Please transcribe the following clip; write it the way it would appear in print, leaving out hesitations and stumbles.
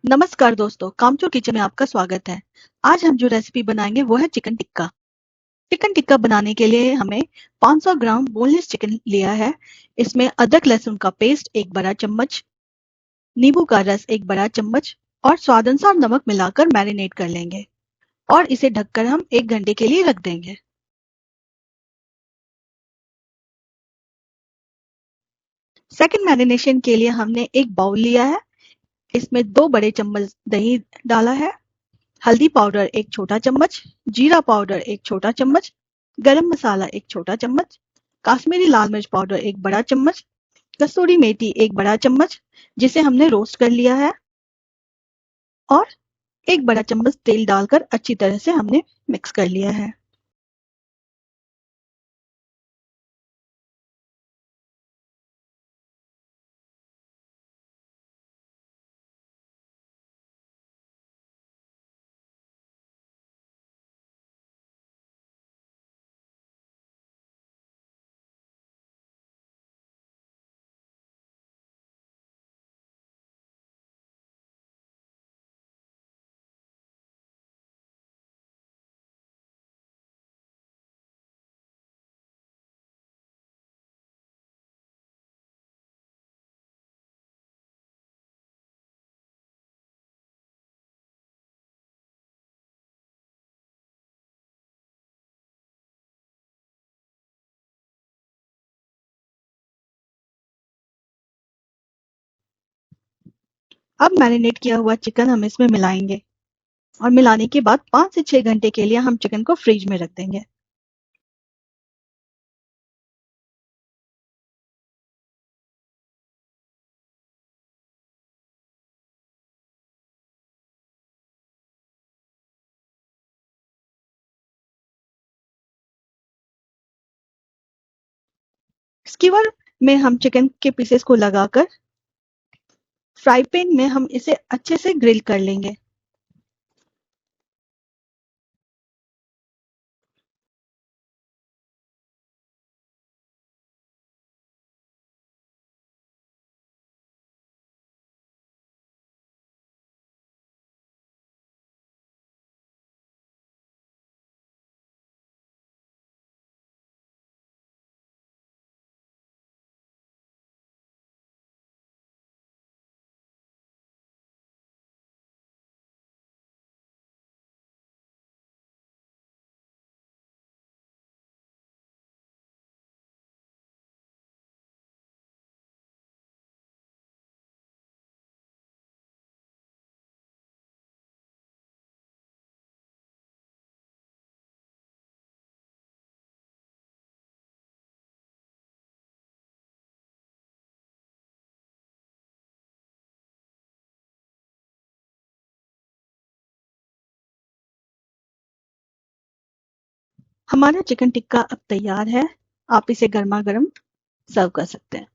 नमस्कार दोस्तों, कामचोर किचन में आपका स्वागत है। आज हम जो रेसिपी बनाएंगे वो है चिकन टिक्का। चिकन टिक्का बनाने के लिए हमें 500 ग्राम बोनलेस चिकन लिया है। इसमें अदरक लहसुन का पेस्ट 1 बड़ा चम्मच, नींबू का रस 1 बड़ा चम्मच और स्वाद अनुसार नमक मिलाकर मैरिनेट कर लेंगे और इसे ढककर हम 1 घंटे के लिए रख देंगे। सेकंड मैरिनेशन के लिए हमने एक बाउल लिया है। इसमें 2 बड़े चम्मच दही डाला है, हल्दी पाउडर 1 छोटा चम्मच, जीरा पाउडर 1 छोटा चम्मच, गरम मसाला 1 छोटा चम्मच, काश्मीरी लाल मिर्च पाउडर 1 बड़ा चम्मच, कसूरी मेथी 1 बड़ा चम्मच जिसे हमने रोस्ट कर लिया है और 1 बड़ा चम्मच तेल डालकर अच्छी तरह से हमने मिक्स कर लिया है। अब मैरिनेट किया हुआ चिकन हम इसमें मिलाएंगे और मिलाने के बाद 5 से 6 घंटे के लिए हम चिकन को फ्रिज में रख देंगे। स्कीवर में हम चिकन के पीसेस को लगाकर फ्राई पैन में हम इसे अच्छे से ग्रिल कर लेंगे। हमारा चिकन टिक्का अब तैयार है। आप इसे गर्मा गर्म सर्व कर सकते हैं।